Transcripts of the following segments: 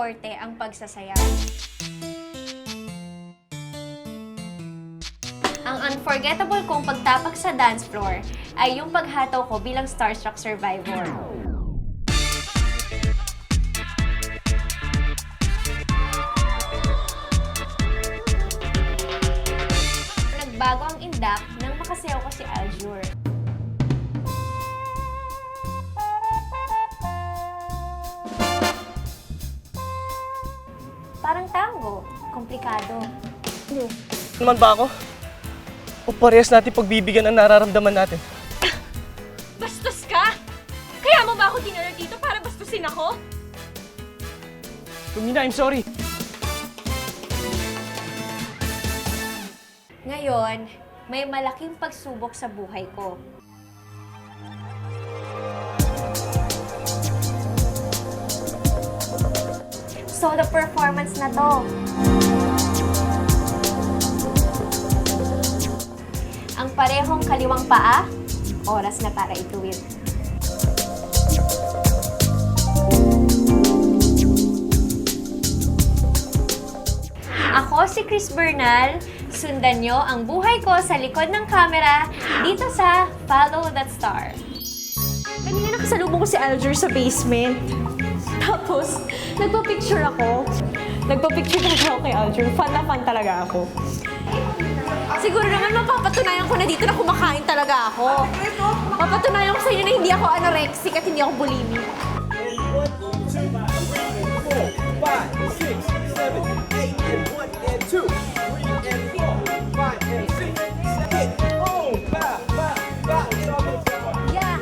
forte ang pagsasayaw. Ang unforgettable kong pagtapak sa dance floor ay yung paghataw ko bilang starstruck survivor. Nagbago ang indak nang makasayaw ko si Aljur. Parang tango. Komplikado. Naman ba ako? O parehas natin pagbibigyan ang nararamdaman natin? Bastos ka? Kaya mo ba ako dinala dito para bastusin ako? Lumina, I'm sorry. Ngayon, may malaking pagsubok sa buhay ko. So, the performance na to. Ang parehong kaliwang paa, oras na para ituwid. Ako si Chris Bernal. Sundan nyo ang buhay ko sa likod ng camera dito sa Follow That Star. Kanina nakasalubong ko si Aljur sa basement. Tapos, nagpa-picture ako. Nagpa-picture talaga ako kay Aljur. Fun na fun talaga ako. Siguro naman mapapatunayan ko na dito na kumakain talaga ako. Mapapatunayan ko sa inyo na hindi ako anorexic at hindi ako bulimic. 1, 2, 3, 4, 5, 6, 7, 8, and 1, and 2, 3, and 4, 5, and 6, 7, oh, ba, it's all good. Yeah,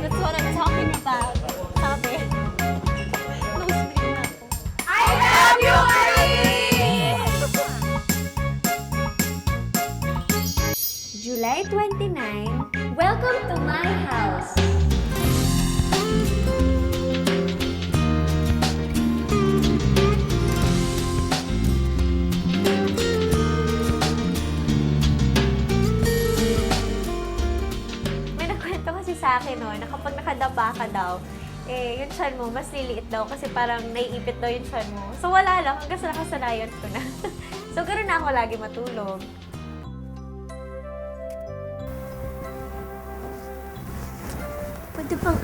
that's what I'm talking about. Sabi. Nosebleed na ako. I love you, Marie! July 29, welcome to my house. May nakwento kasi sa akin no, na kapag nakadapa ka daw, yung tiyan mo, mas liliit daw kasi parang naiipit daw yung tiyan mo. So wala lang, hanggang sa nakasanayan ko na. So ganoon na ako lagi matulog. Pwede bang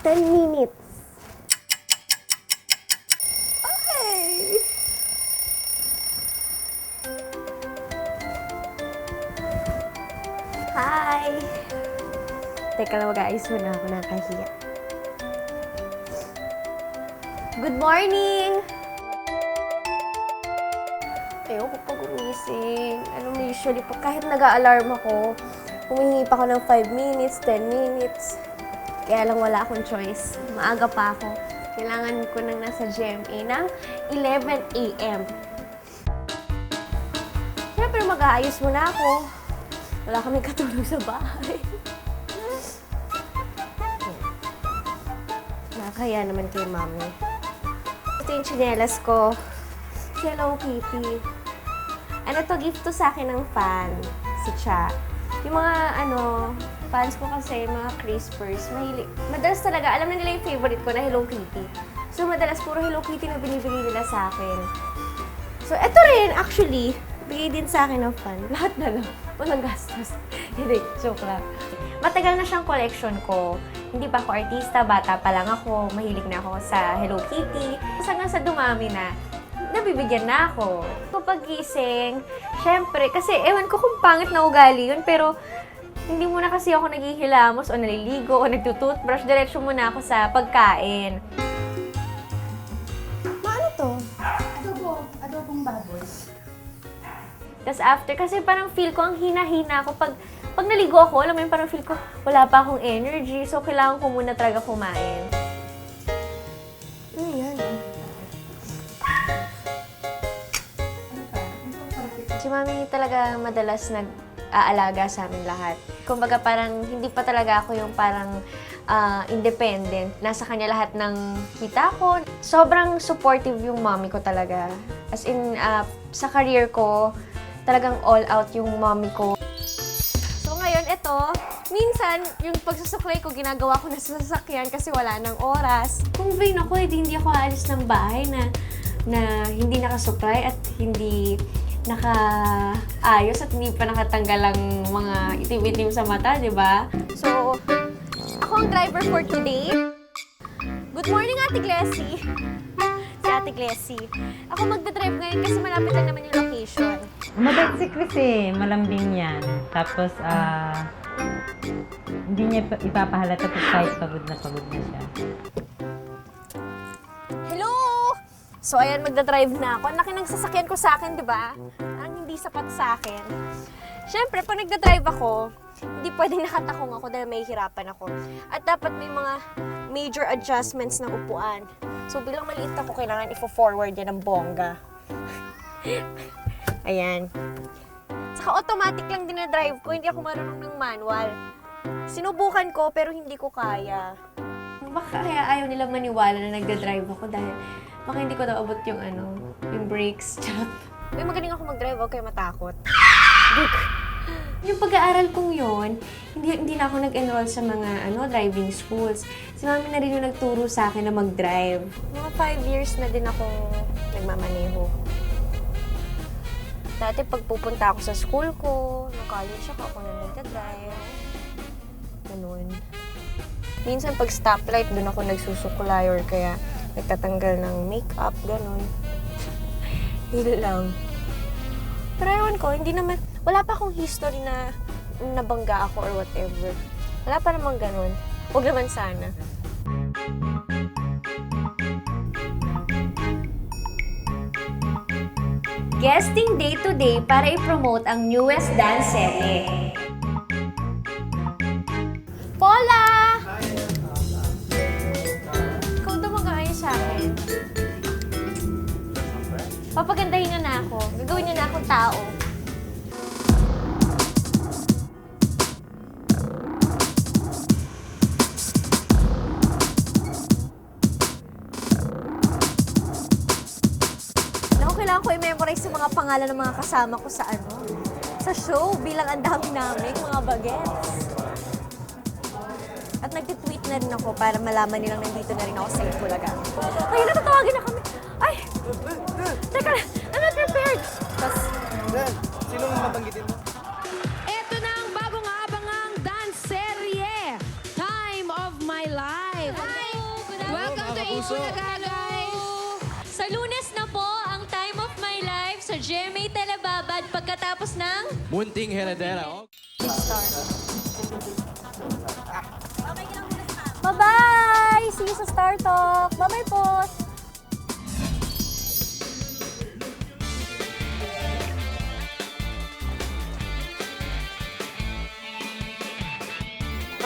10 minutes. Okay. Hi! Teka lang, mag-aayos muna ako ng kahiya. Good morning! Ayoko pag umising. Usually, kahit nag-a-alarm ako, humihingi pa ako ng 5 minutes, 10 minutes. Kaya lang wala akong choice. Maaga pa ako. Kailangan ko nang nasa GMA ng 11 a.m. Siyempre, mag-aayos muna ako. Wala kaming katulog sa bahay. Nakakaya naman kay Mami. Ito yung tsinelas ko. Hello, Kitty. Ano to, gift to sa akin ng fan. Si Cha. Yung mga, fans ko kasi, mga crispers, madalas talaga, alam na nila yung favorite ko na Hello Kitty. So, madalas puro Hello Kitty na binibigay nila sa akin. So, eto rin, actually, bigay din sa akin ng fan. Lahat na lang. Walang gastos. Hindi, joke lang. Matagal na siyang collection ko. Hindi pa ako artista, bata pa lang ako, mahilig na ako sa Hello Kitty. Hanggang sa dumami na, nabibigyan na ako. Kapag gising, syempre, kasi ewan ko kung pangit na ugali yun, pero hindi muna kasi ako naghihilamos o naliligo o nagtutoothbrush. Diretso muna ako sa pagkain. Ano to? Adobong baboy. Tapos after, kasi parang feel ko, ang hina-hina ako. Pag naligo ako, alam mo yun, parang feel ko, wala pa akong energy. So, kailangan ko muna talaga kumain. Ano yan? Si Mami talaga madalas nag-aalaga sa amin lahat. Kumbaga parang hindi pa talaga ako yung parang independent. Nasa kanya lahat ng kita ko. Sobrang supportive yung mommy ko talaga. As in, sa career ko, talagang all out yung mommy ko. So ngayon, ito, Minsan, yung pagsusuklay ko, ginagawa ko na sa sasakyan kasi wala nang oras. Kung vain ako, hindi ako aalis ng bahay na hindi nakasuklay at hindi nakaayos at hindi pa nakatanggal ang mga itim-itim sa mata, di ba? So, ako ang driver for today. Good morning, Ate Glessy. Si Ate Glessy. Ako magdadrive ngayon kasi malapit lang naman yung location. Mabait si Chris eh, malambing yan. Tapos, hindi niya ipapahalata kahit pagod na siya. Hello! So, ayan, magdadrive na ako. Ang laki ng sasakyan ko sa akin, di ba? Ang hindi sapat sa akin. Siyempre, pag nagdadrive ako, hindi pwedeng nakatakong ako dahil may hirapan ako. At dapat may mga major adjustments ng upuan. So, bilang maliit ako, kailangan i-forward yan ng bongga. Ayan. Saka automatic lang dinadrive ko, hindi ako marunong ng manual. Sinubukan ko, pero hindi ko kaya. Baka kaya ayaw nila maniwala na nagdadrive ako dahil baka hindi ko daw abot yung yung brakes. Charot. May magaling ako mag-drive, huwag kayo matakot. Yung pag-aaral kong yon, hindi na ako nag-enroll sa mga driving schools. Si mami na rin yung nagturo sa akin na mag-drive. Mga 5 years na din akong nagmamaneho. Dati pag pupunta ako sa school ko, nung college ako na nagdadrive. Ganun. Minsan pag stoplight, doon ako nagsusukulay or kaya nagtatanggal ng makeup, ganun. Hindi lang. Pero ewan ko, wala pa akong history na nabangga ako or whatever. Wala pa namang ganun. Huwag naman sana. Guesting day-to-day para i-promote ang newest dance serye. Paula! Ikaw daw mag-aayos sa akin. Papagandahin niya na ako. Gagawin niya na akong tao. Kailangan ko i-memorize yung mga pangalan ng mga kasama ko sa sa show bilang ang dami namin, mga bagets. At nag-tweet na rin ako para malaman nilang nandito na rin ako sa Itbulaga. Ay, natatawagin na kami! Ay! Teka lang, I'm not prepared! Tapos, Sinong mabanggitin mo? Ito na ang bagong abangang dance serye, Time of My Life. Welcome to Itbulaga, guys. Sa Lunes na po ang Time of My Life sa GMA Telebabad pagkatapos ng Munting Heredera. bye-bye! See you sa Star Talk! Bye-bye po!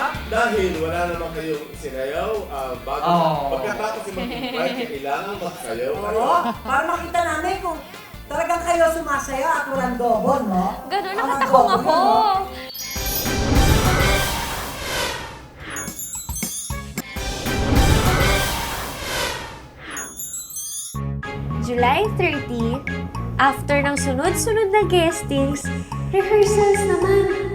At dahil wala naman kayong sinayaw, pagkatapos yung mag-invite, kailangan magsayaw kayo. Oo, para makita namin kung talagang kayo sumasaya at walang dobon, no? Ganun, Walang nakatakong dobon, ako! no? July 30, after ng sunod-sunod na guestings, rehearsals naman.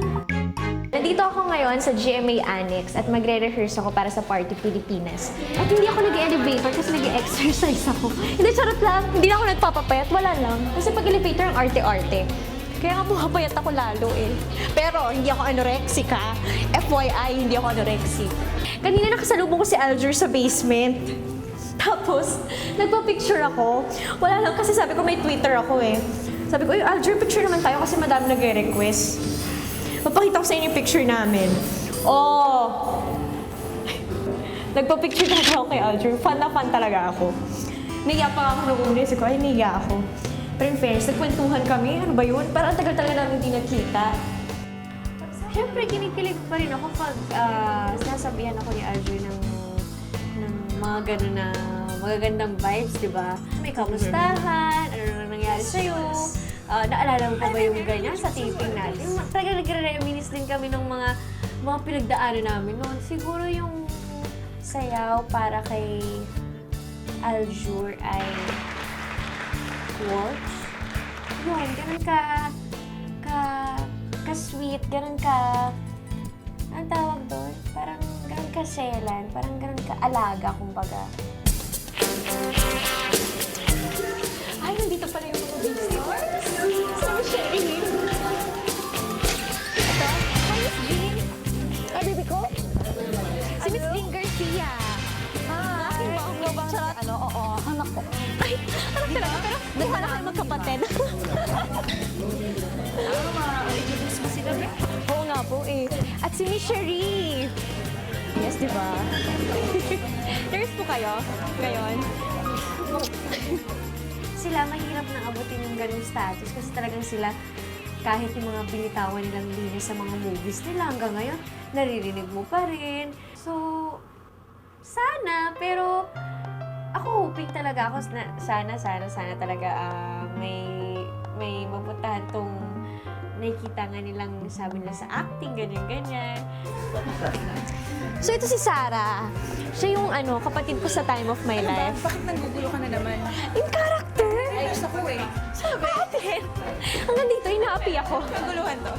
Nandito ako ngayon sa GMA Annex at magre-rehearse ako para sa Party Pilipinas. At hindi ako nag-elevator kasi nag-exercise ako. Hindi, charot lang. Hindi na ako nagpapapayat. Wala lang. Kasi pag elevator ang arte-arte. Kaya nga pumapayat ako lalo eh. Pero hindi ako anorexic ha. FYI, hindi ako anorexic. Kanina nakasalubong ko si Alger sa basement. Tapos, nagpa-picture ako. Wala lang kasi sabi ko may Twitter ako eh. Sabi ko, Alger, picture naman tayo kasi madami nag-request. Papakita ko sa inyo yung picture namin. Oh! Nagpa-picture talaga ako kay Alger. Fan na fan talaga ako. Naiya pa ako nung una. Sabi ko, ay, naiya ako. Pero in fairness, nagkwentuhan kami. Ano ba yun? Parang ang tagal talaga namin hindi nagkita. Siyempre, kinikilig pa rin ako pag sinasabihan ako ni Alger ng mga gano'n na magagandang vibes, di ba? May kamustahan, ano na nangyari sa'yo. Naalala mo pa ba yung ganyan sa taping natin? Talaga nagre-reminisce din kami ng mga pinagdaanan namin noon. Siguro yung sayaw para kay Aljur ay watch. Yun, ganun ka-sweet, ganun ka ang tawag doon, parang ganun kaselan, parang ganun kaalaga, kumbaga. Ay, nandito pala yung mga visitors. So, Sherry. Ito. Hi, Miss Jean. Ay, baby ko. Si Miss Jean Garcia. Hi. Aking mama. Charot. Oo, anak ko. Ay, anak talaga. Pero, doon pala kayo magkapatid. Introduce mo sila, be? Oo nga po eh. At si Miss Sherry. Yes, di ba? Nurse po kayo ngayon? Sila mahirap na abutin yung ganung status kasi talagang sila, kahit yung mga binitawan nilang linis sa mga movies nila, hanggang ngayon, naririnig mo pa rin. So, sana, pero ako hoping talaga ako na sana talaga may mapuntahan tong nakikita nga nilang sabi nila sa acting, ganyan. So, ito si Sarah. Siya yung kapatid ko sa time of my life. Bakit nanggugulo ka na naman? In character! Ayos ako eh. Sabi? Hanggang dito, inaapi ako. Naguluhan to.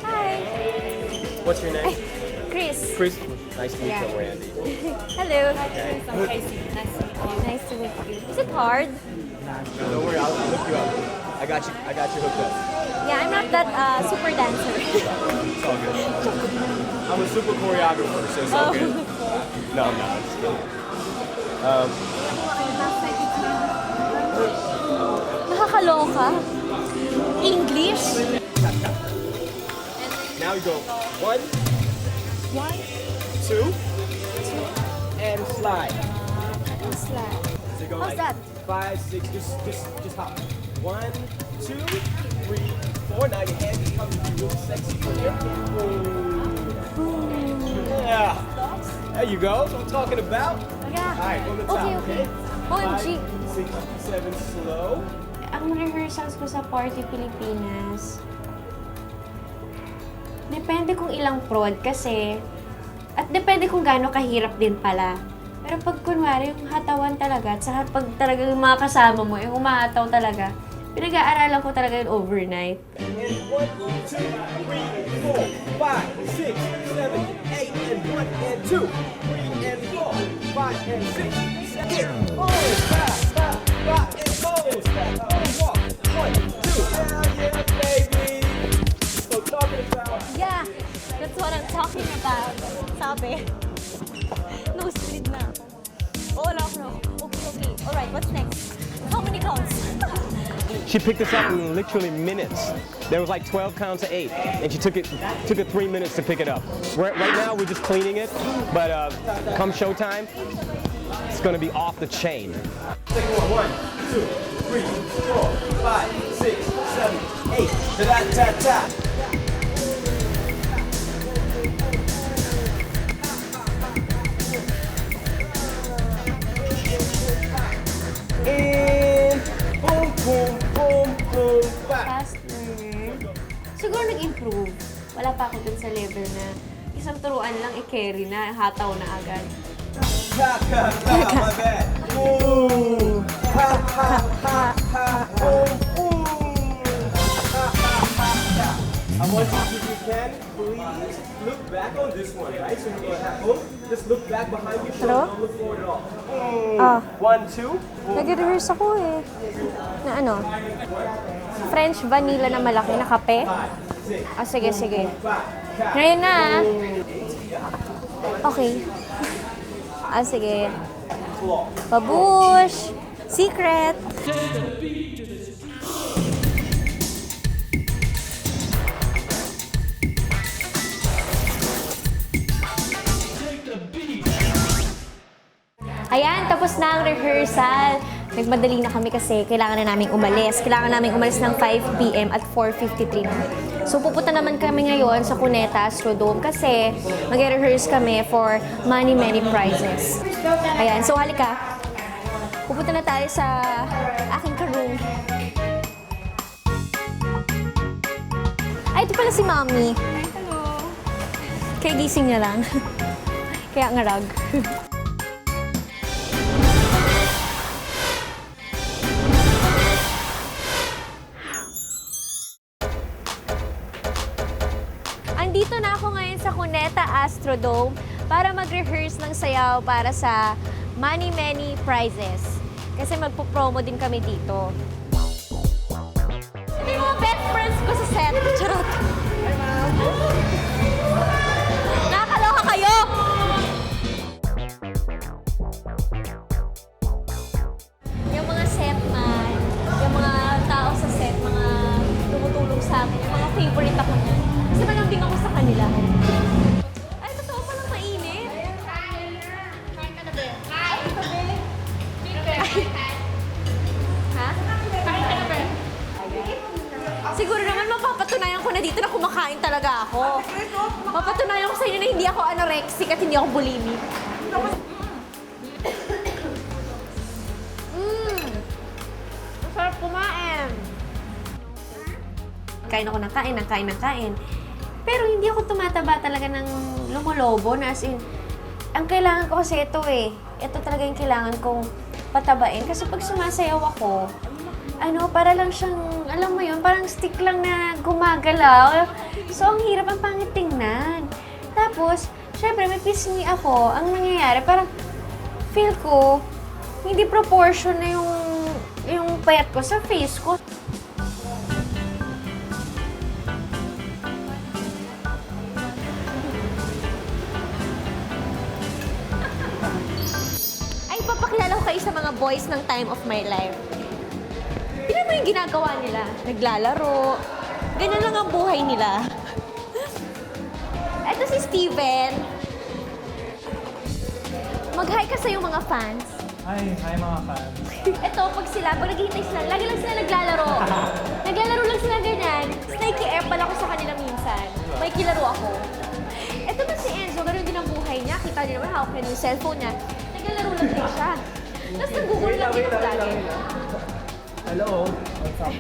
Hi! What's your name? Chris. Chris. Nice to meet Yeah. you, Randy. Hello. Nice to meet you. Is it hard? Don't worry, I'll hook you up. I got you hooked up. Yeah, I'm not that super dancer. It's all good. I'm a super choreographer, so it's all good. No, I'm not. I'm just kidding. Nakakaloka. English? Now we go 1, 2, and slide. Slide. So you go How's like that? 5, 6, just hop. 1, 2, 3, 4. Now your hands come to you really sexy. Yeah. There you go. That's what I'm talking about. Yeah. All right, on the top. Okay. OMG. 5, 6, 7, slow. Ang rehearsals ko sa Party Pilipinas, depende kung ilang prod kasi, at depende kung gaano kahirap din pala. Pero pag kunwari yung hatawan talaga, at saka pag talaga yung mga kasama mo, yung umahataw talaga, pinag-aaralan ko talaga yun overnight. And 1, 2, 3, 4, 5, 6, 7, 8, and 1, and 2, 3, and 4, 5, and 6, 7, 8. Oh, 5, and 4, step, walk. 1, 2, hell yeah, baby. So talking about. Yeah, that's what I'm talking about. Sabi. Nosebleed na ako. Oo, wala ako na. Okay. Alright, what's next? How many counts? She picked us up in literally minutes. There was like 12 counts of 8, and she took it 3 minutes to pick it up. Right now we're just cleaning it, but come showtime, it's gonna be off the chain. Second one. 1, 2, 3, 4, 5, 6, 7, 8. Ta-da-ta-ta. And boom, boom, boom, boom, back. Faster. Siguro nag-improve. Wala pa ako dun sa level na isang turuan lang i-carry na, hataw na agad. Ha, ha, ha, my bad. Ooh. Ha, ha, ha, ha. Ooh, ooh. Ha, ha, ha, ha. I want you, if you can, please look back on this one, right? So you're gonna have boom. Just look back behind your shoulder. Don't look forward at all. Ah. 1, 2. Nag-rehearse ako eh. Na ano? French vanilla na malaki na kape. Ah, sige. Ngayon na ah. Okay. Ah, sige. Babush! Secret! Ayan, tapos na ang rehearsal. Nagmadali na kami kasi kailangan na naming umalis. Kailangan naming umalis ng 5 p.m. at 4:53 na. So pupunta naman kami ngayon sa Cuneta Astrodome kasi mag-rehearse kami for Many Prizes. Ayan, so halika. Pupunta na tayo sa aking ka-room. Ay, ito pala si Mami. Hello. Kaya gising niya lang. Kaya ngarag. Electrodome para mag-rehearse ng sayaw para sa Many Many Prizes. Kasi magpo-promo din kami dito. Ito yung mga best friends ko sa set. Charot! Nakakaloka kayo! Yung mga set man, yung mga tao sa set, mga tumutulong sa akin, yung mga favorite ako niyan. Kasi malambing ako sa kanila. Ay, totoo palang mainit. Ha? Siguro naman mapapatunayan ko na dito na kumakain talaga ako. Mapapatunayan ko sa inyo na hindi ako anorexic at hindi ako bulimic. Masarap kumain. Kain ako ng kain. Pero hindi ako tumataba talaga ng lumolobo na as in, ang kailangan ko kasi ito eh. Ito talaga yung kailangan kong patabain. Kasi pag sumasayaw ako, para lang siyang, alam mo yun, parang stick lang na gumagalaw. So, ang hirap, ang pangit tingnan. Tapos, syempre, may pisngi ako. Ang nangyayari, parang feel ko, hindi proportion na yung payat ko sa face ko. Ay, papakilala ko kayo sa mga boys ng Time of My Life. Tignan mo yung ginagawa nila. Naglalaro. Ganyan lang ang buhay nila. Ito si Steven. Mag-hi ka sa yung mga fans. Hi mga fans. Ito, pag naghihintay sila, lagi lang sila naglalaro. Naglalaro lang sila ganyan. Snakey pala ko sa kanila minsan. May kilaro ako. Ito na si Enzo, ganoon din ang buhay niya. Kita niyo naman, hawak niya yung cellphone niya. Naglalaro lang din siya. Tapos nag-google lang din ako lagi. Hello. What's up?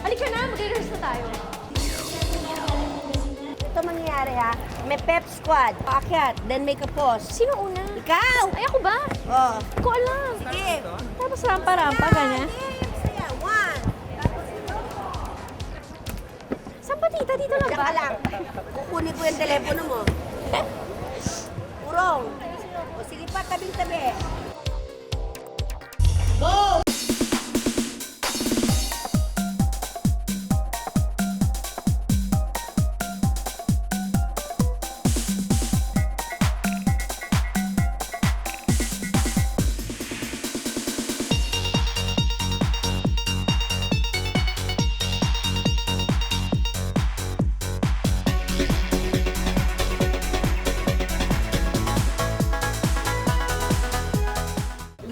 Halika na, mag-rehearse na tayo. Ito mangyayari ha. May pep squad. Paakyat, then make a pause. Sino una? Ikaw! Ay, ako ba? Oh. Hindi ko alam. Sige. Tapos rampa-rampa, ganyan. Sige, one. Saan ba tita? Dito lang Diyan ba? ka lang. Kukunin ko yung telepono mo. Urong. O sige pa, tabing-tabi. Go!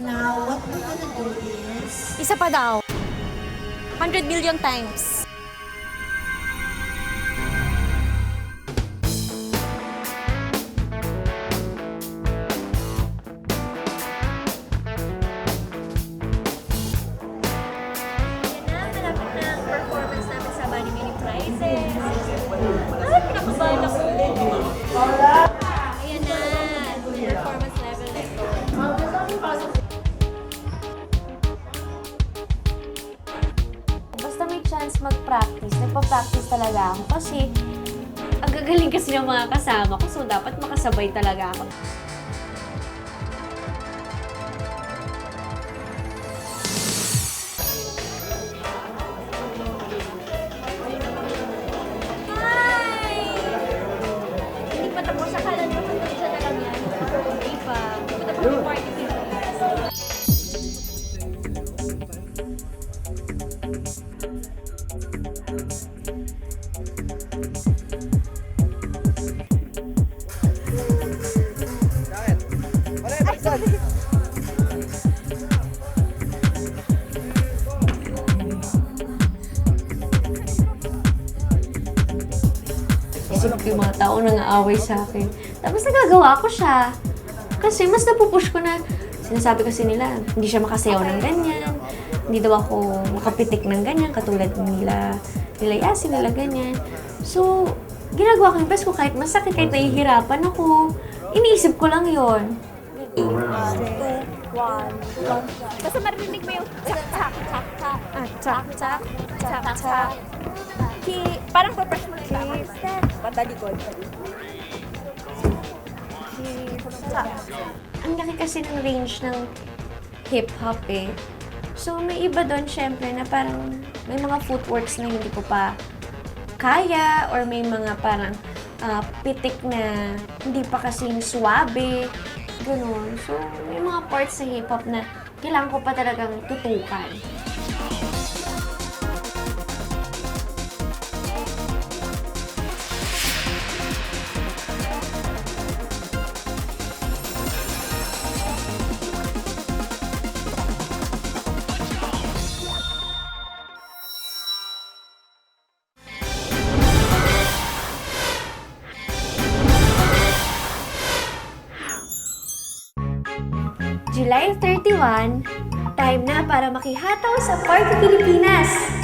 Now, what we're gonna do is... Isa pa daw. 100 million times. Malapit na ang performance namin sa Many Many Prizes. Ay, pinakabahan ako. Ayan na. Performance level na ito. Basta may chance mag-practice, nagpa-practice talaga ako kasi ang gagaling kasi ng mga kasama ko, so dapat makasabay talaga ako. Hi! Hindi pa tapos, akala niyo hanggang dyan na lang yan. Hindi pa. Hindi pa tapos yung party people. Isip ko yung mga tao nang aaway sa akin. Tapos nagagawa ko siya. Kasi mas napupush ko na, sinasabi kasi nila, hindi siya makasayaw ng ganyan. Hindi daw ako makapitik ng ganyan, katulad nila Yasin, nila ganyan. So, ginagawa ko yung best ko kahit masakit, kahit nahihirapan ako. Iniisip ko lang yon. 1, 2, 1, Basta marinig mo yung tsak, tsak, tsak, tsak. Tsak, tsak, tsak, tsak. Parang pa-brush mo lang tama. Patalikod. Ang laki kasi ng range ng hip-hop eh. So, may iba doon syempre na parang may mga footworks na hindi ko pa kaya or may mga parang pitik na hindi pa kasing suwabe. Ganun. So, may mga parts sa hip-hop na kailangan ko pa talagang tutukan. July 31, time na para makihataw sa Party Pilipinas!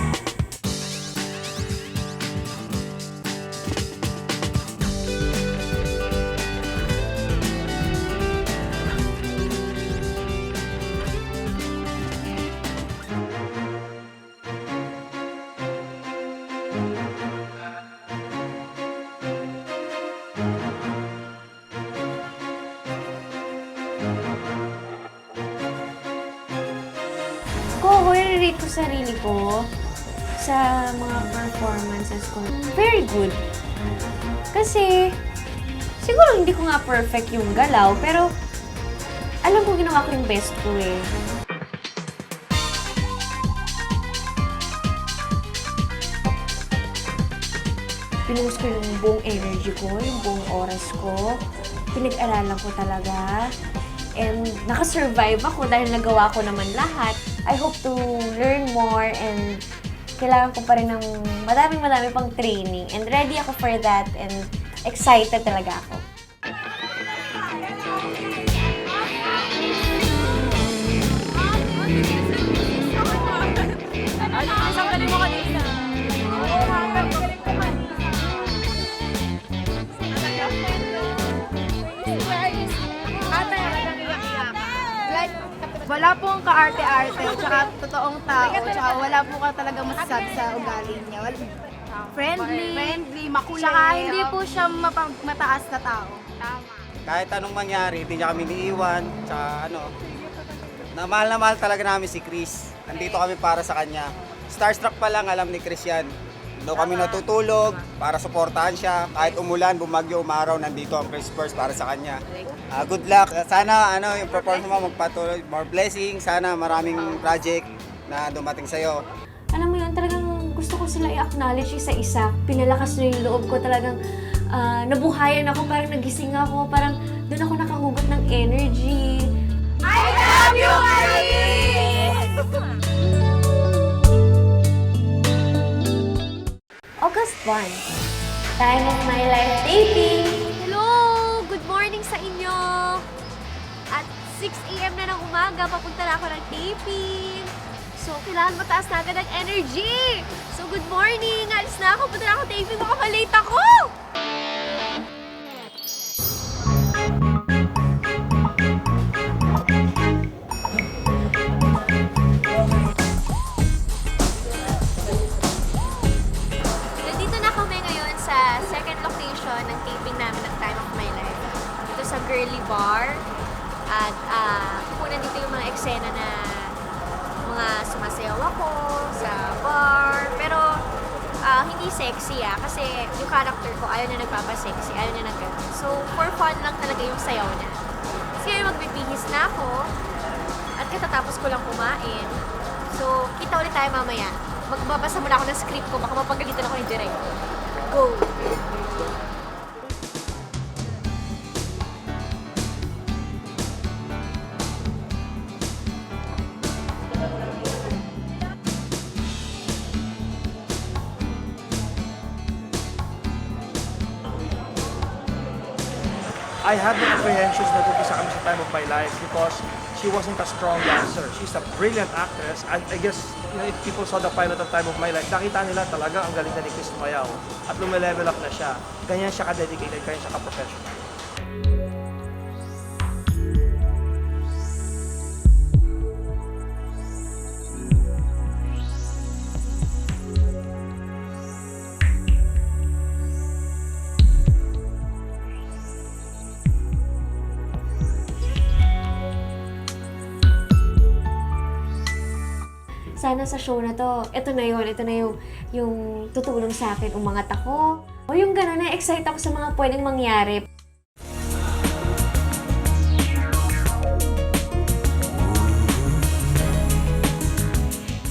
Ako, i-rate ko sarili ko sa mga performances ko. Very good. Kasi, siguro hindi ko nga perfect yung galaw, pero alam ko ginawa ko yung best ko eh. Pinuhos ko yung buong energy ko, yung buong oras ko. Pinag-aralan ko talaga. And nakasurvive ako dahil nagawa ko naman lahat. I hope to learn more and kailangan ko pa rin ng madami pang training. And ready ako for that and excited talaga ako. Isang galing mo kanina. Like, wala pong kaarte-arte, tsaka totoong tao, tsaka wala po ka talaga masasabi sa ugali niya. Friendly, makulit. Tsaka hindi po siya mataas na tao. Kahit anong mangyari, hindi niya kami niiwan. Tsaka na mahal talaga namin si Chris. Nandito kami para sa kanya. Starstruck pa lang, alam ni Chris yan. Doon kami natutulog para suportahan siya. Kahit umulan, bumagyo, umaraw, nandito ang Chris First para sa kanya. Good luck. Sana yung performance mo magpatuloy. More blessings. Sana maraming project na dumating sa'yo. Alam mo yun, talagang gusto ko sila i-acknowledge isa-isa. Pinalakas na yung loob ko, talagang nabuhayan ako, parang nagising ako, parang doon ako nakahugot ng energy. I love you, Alice! August 1, time of my life taping. Hello! Good morning sa inyo! At 6 a.m. na ng umaga, papunta na ako ng taping. So, kailangan mataas na agad ang energy! So, good morning! Alis na ako, punta na ako taping, baka malate ako! Nandito na kami ngayon sa second location ng taping namin ng Time of My Life. Dito sa Girly Bar. At kukunan dito yung mga eksena na mga sumasayaw ako sa bar. Pero hindi sexy kasi yung character ko ayaw na nagpapasexy, ayaw na nag-ganun. So, for fun lang talaga yung sayaw niya. Kasi ngayon magbibihis na ako at katatapos ko lang kumain. So, kita ulit tayo mamaya. Magbabasa muna ako ng script ko, baka mapagalitan ako ni Direk. Go! I had the apprehensions na pupisa kami sa Time of My Life because she wasn't a strong dancer. She's a brilliant actress. I guess, if people saw the pilot of Time of My Life, nakita nila talaga ang galing na ni Chris Mayaw at lumilevel up na siya. Ganyan siya ka-dedicated, ganyan siya ka-professional. sana sa show na to, ito na yung tutulong sa akin, umangat ako. O yung gano'n, na-excite ako sa mga pwedeng mangyari.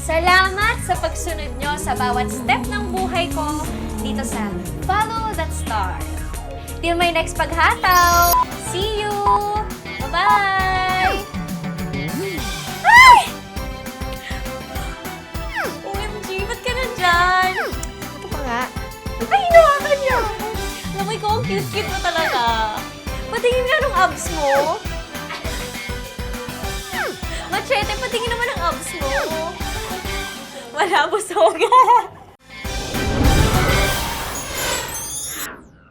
Salamat sa pagsunod nyo sa bawat step ng buhay ko dito sa Follow That Star. Till my next paghataw! See you! Bye-bye! Ay! OMG, ba't ka nandyan? Ito pa nga. Ay, hinawakan niya! Alam mo, ikaw ang cute-cute mo talaga. Patingin nga ng abs mo. Machete, patingin naman ang abs mo. Wala, busog.